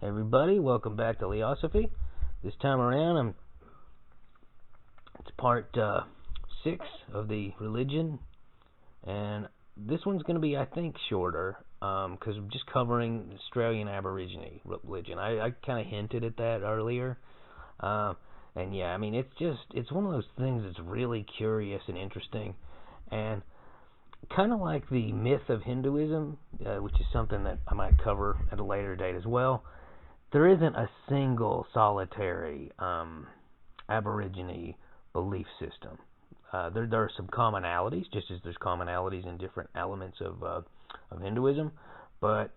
Hey everybody, welcome back to Leosophy. This time around, it's part 6 of the religion, and this one's going to be, I think, shorter, because I'm just covering Australian Aborigine religion. I kind of hinted at that earlier, and yeah, I mean, it's one of those things that's really curious and interesting, and kind of like the myth of Hinduism, which is something that I might cover at a later date as well. There isn't a single solitary Aborigine belief system. There are some commonalities, just as there's commonalities in different elements of Hinduism, but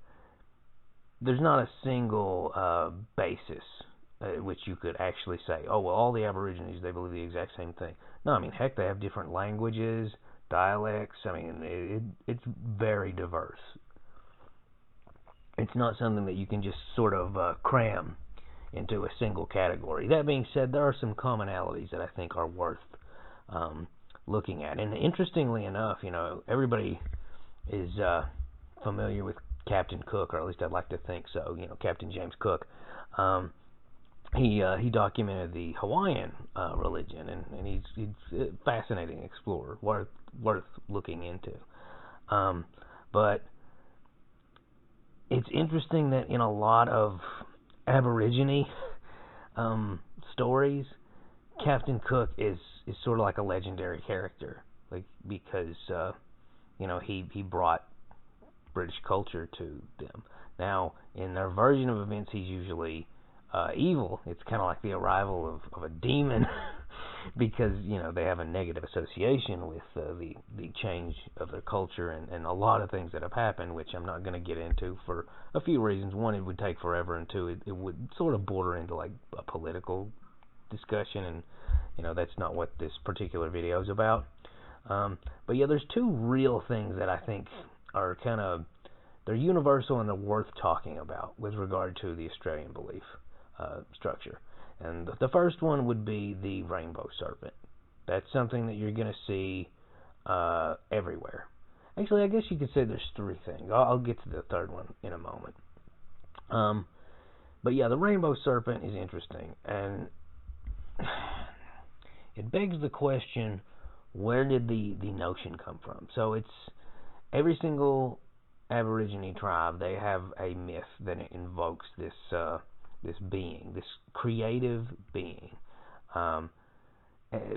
there's not a single basis which you could actually say, oh, well, all the Aborigines, they believe the exact same thing. No, I mean, heck, they have different languages, dialects. I mean, it's very diverse. It's not something that you can just sort of cram into a single category. That being said, there are some commonalities that I think are worth looking at. And interestingly enough, everybody is familiar with Captain Cook, or at least I'd like to think so. Captain James Cook. He documented the Hawaiian religion, and he's a fascinating explorer, worth looking into. But it's interesting that in a lot of Aborigine stories, Captain Cook is sort of like a legendary character, because he brought British culture to them. Now, in their version of events, he's usually evil. It's kind of like the arrival of a demon, because they have a negative association with the change of their culture and a lot of things that have happened, which I'm not going to get into for a few reasons. One, it would take forever, and two, it would sort of border into like a political discussion, and that's not what this particular video is about. But yeah, there's two real things that I think are they're universal and they're worth talking about with regard to the Australian belief structure. And the first one would be the rainbow serpent. That's something that you're going to see everywhere. Actually, I guess you could say there's three things. I'll get to the third one in a moment. But yeah, the rainbow serpent is interesting, and it begs the question, where did the notion come from? So it's every single Aborigine tribe, they have a myth that invokes this being, this creative being,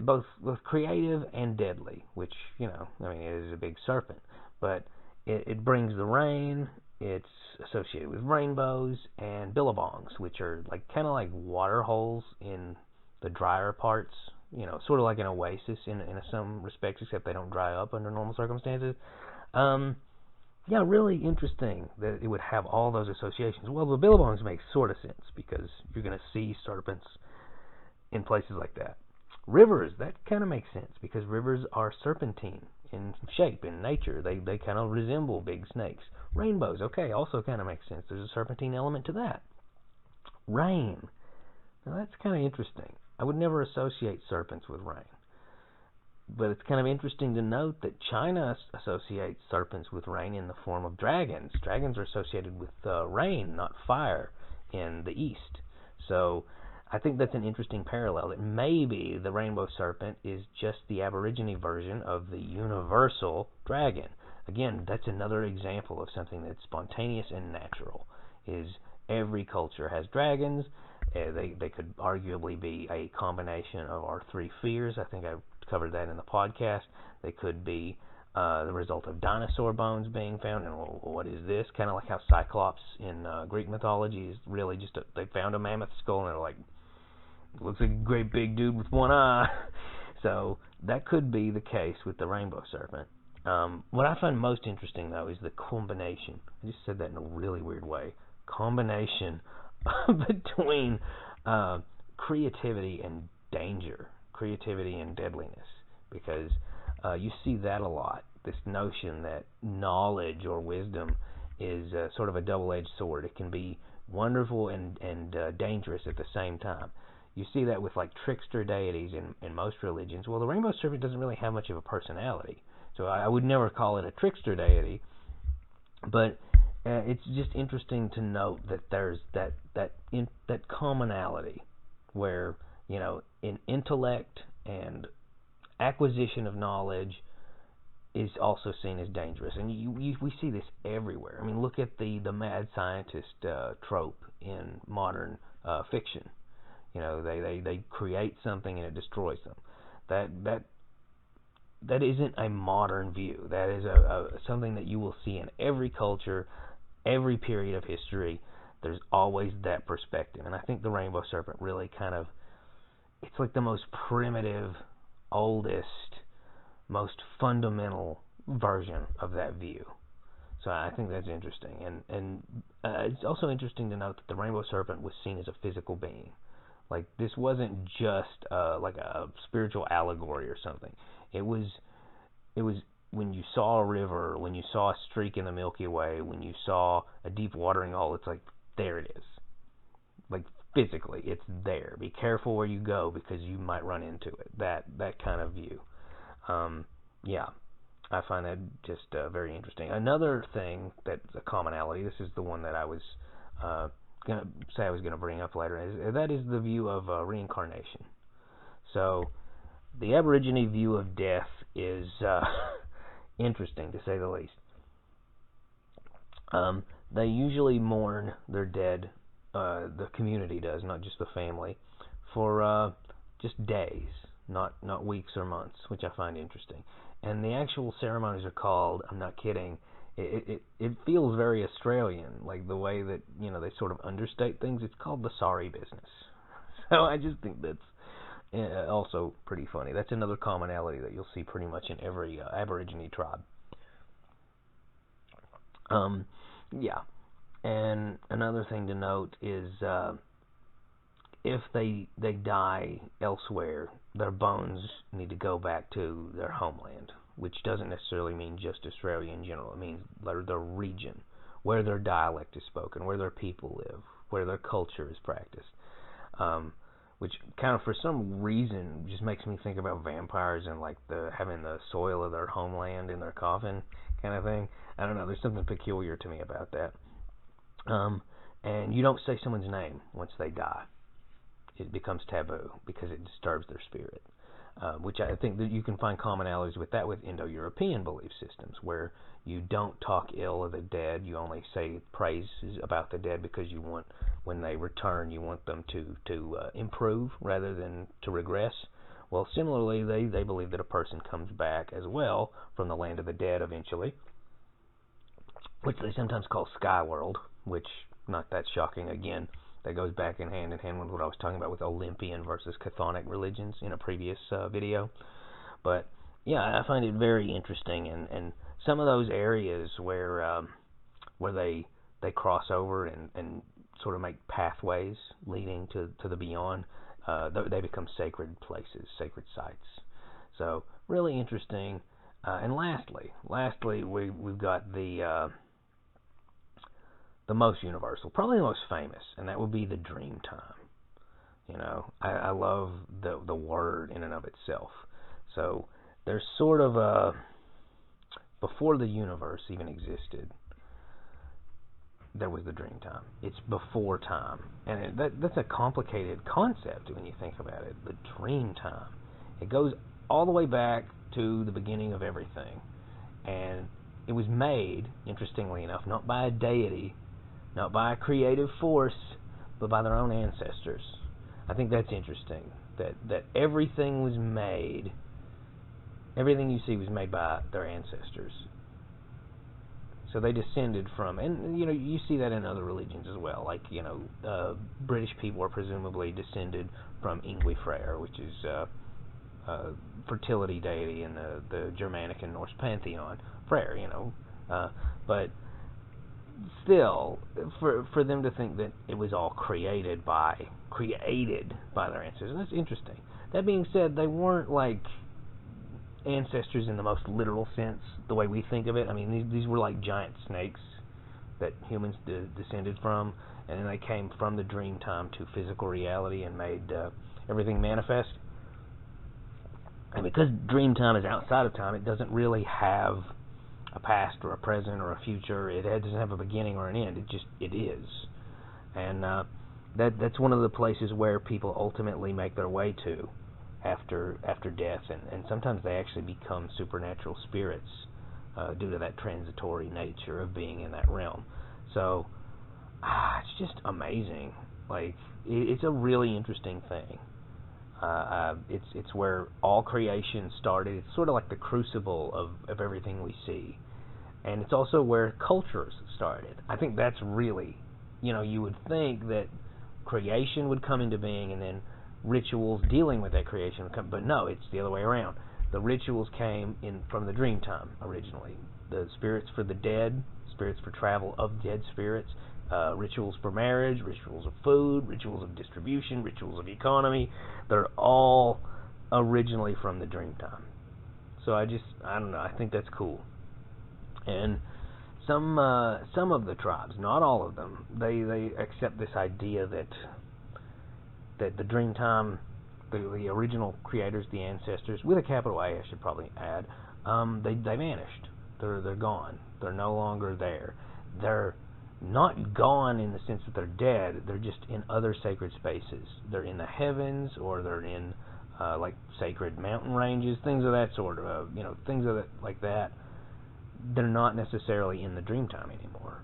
both creative and deadly, which, it is a big serpent, but it brings the rain. It's associated with rainbows and billabongs, which are kind of like water holes in the drier parts, sort of like an oasis in some respects, except they don't dry up under normal circumstances. Yeah, really interesting that it would have all those associations. Well, the billabongs make sort of sense, because you're going to see serpents in places like that. Rivers, that kind of makes sense, because rivers are serpentine in shape, in nature. They kind of resemble big snakes. Rainbows, okay, also kind of makes sense. There's a serpentine element to that. Rain, now that's kind of interesting. I would never associate serpents with rain. But it's kind of interesting to note that China associates serpents with rain in the form of dragons. Dragons are associated with rain, not fire, in the East. So I think that's an interesting parallel, that maybe the rainbow serpent is just the Aborigine version of the universal dragon. Again, that's another example of something that's spontaneous and natural, is every culture has dragons. They could arguably be a combination of our three fears. I think I covered that in the podcast. They could be the result of dinosaur bones being found, and what is this? Kind of like how Cyclops in Greek mythology is really just they found a mammoth skull, and they're like, looks like a great big dude with one eye. So that could be the case with the rainbow serpent. What I find most interesting, though, is the combination. I just said that in a really weird way. Combination between creativity and danger, creativity and deadliness, because you see that a lot, this notion that knowledge or wisdom is sort of a double-edged sword. It can be wonderful and dangerous at the same time. You see that with trickster deities in most religions. Well, the rainbow serpent doesn't really have much of a personality, so I would never call it a trickster deity, but it's just interesting to note that there's that commonality where, in intellect and acquisition of knowledge is also seen as dangerous, and we see this everywhere. I mean, look at the mad scientist trope in modern fiction. They create something and it destroys them. That isn't a modern view. That is something that you will see in every culture, every period of history. There's always that perspective, and I think the Rainbow Serpent really it's like the most primitive, oldest, most fundamental version of that view. So I think that's interesting, and it's also interesting to note that the Rainbow Serpent was seen as a physical being. Like, this wasn't just like a spiritual allegory or something. It was when you saw a river, when you saw a streak in the Milky Way, when you saw a deep watering hole, it's like, there it is. Like, physically, it's there. Be careful where you go because you might run into it. That kind of view. Yeah, I find that just very interesting. Another thing that's a commonality, this is the one that I was going to say I was going to bring up later, that is the view of reincarnation. So, the Aborigine view of death is interesting, to say the least. They usually mourn their dead, the community does, not just the family, for just days, not weeks or months, which I find interesting. And the actual ceremonies are called, I'm not kidding, it feels very Australian, like the way that, they sort of understate things. It's called the sorry business. So I just think that's also pretty funny. That's another commonality that you'll see pretty much in every Aborigine tribe. Yeah. And another thing to note is if they die elsewhere, their bones need to go back to their homeland, which doesn't necessarily mean just Australia in general. It means their region, where their dialect is spoken, where their people live, where their culture is practiced. Which kind of, for some reason, just makes me think about vampires and like having the soil of their homeland in their coffin kind of thing. I don't know. There's something peculiar to me about that. And you don't say someone's name once they die. It becomes taboo because it disturbs their spirit. Which I think that you can find commonalities with that with Indo-European belief systems, where you don't talk ill of the dead. You only say praises about the dead because you want, when they return, you want them to improve rather than to regress. Well, similarly, they believe that a person comes back as well from the land of the dead eventually, which they sometimes call Sky World, which, not that shocking again. That goes back in hand with what I was talking about with Olympian versus Chthonic religions in a previous video. But yeah, I find it very interesting, and some of those areas where they cross over and sort of make pathways leading to the beyond, they become sacred places, sacred sites. So really interesting. And lastly, we've got the most universal, probably the most famous, and that would be the Dreamtime. I love the word in and of itself. So there's sort of before the universe even existed, there was the Dreamtime. It's before time, and that's a complicated concept when you think about it. The Dreamtime, it goes all the way back to the beginning of everything, and it was made, interestingly enough, not by a deity, not by a creative force, but by their own ancestors. I think that's interesting, that everything was made, everything you see was made by their ancestors. So they descended from, and you see that in other religions as well, like, British people are presumably descended from Yngwie Freyr, which is a fertility deity in the Germanic and Norse pantheon. Freyr, but still, for them to think that it was all created by their ancestors, that's interesting. That being said, they weren't like ancestors in the most literal sense, the way we think of it. I mean, these were like giant snakes that humans descended from, and then they came from the Dreamtime to physical reality and made everything manifest. And because Dreamtime is outside of time, it doesn't really have a past or a present or a future. It doesn't have a beginning or an end. It is, and that's one of the places where people ultimately make their way to after death, and sometimes they actually become supernatural spirits due to that transitory nature of being in that realm. So it's just amazing. Like it's a really interesting thing. It's where all creation started. It's sort of like the crucible of everything we see, and it's also where cultures started. I think that's really, you would think that creation would come into being and then rituals dealing with that creation would come, but no, it's the other way around. The rituals came in from the Dreamtime originally. The spirits for the dead, spirits for travel of dead spirits, rituals for marriage, rituals of food, rituals of distribution, rituals of economy. They're all originally from the Dreamtime. So I don't know, I think that's cool. And some of the tribes, not all of them, they accept this idea that the Dreamtime, the original creators, the ancestors, with a capital A, I should probably add, they vanished. They're gone. They're no longer there. They're not gone in the sense that they're dead. They're just in other sacred spaces. They're in the heavens, or they're in like sacred mountain ranges, things of that sort. Things of that, like that. They're not necessarily in the Dreamtime anymore.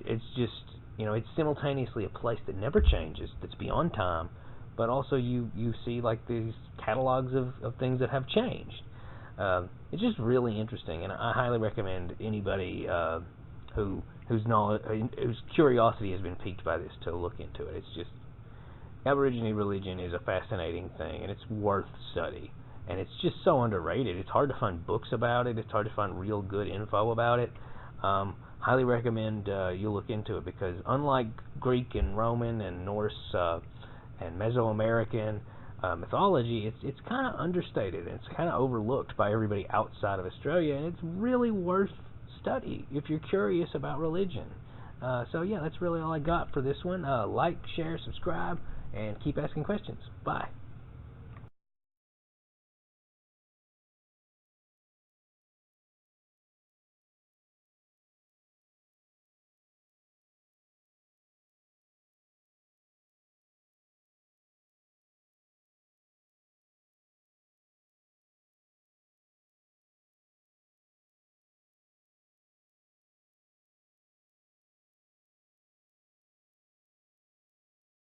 It's just, it's simultaneously a place that never changes, that's beyond time, but also you see like these catalogs of things that have changed. It's just really interesting, and I highly recommend anybody whose curiosity has been piqued by this to look into it. It's just, Aborigine religion is a fascinating thing, and it's worth study. And it's just so underrated. It's hard to find books about it. It's hard to find real good info about it. Highly recommend you look into it, because unlike Greek and Roman and Norse and Mesoamerican mythology, it's kind of understated, and it's kind of overlooked by everybody outside of Australia, and it's really worth study if you're curious about religion. So yeah, that's really all I got for this one. Like, share, subscribe, and keep asking questions. Bye.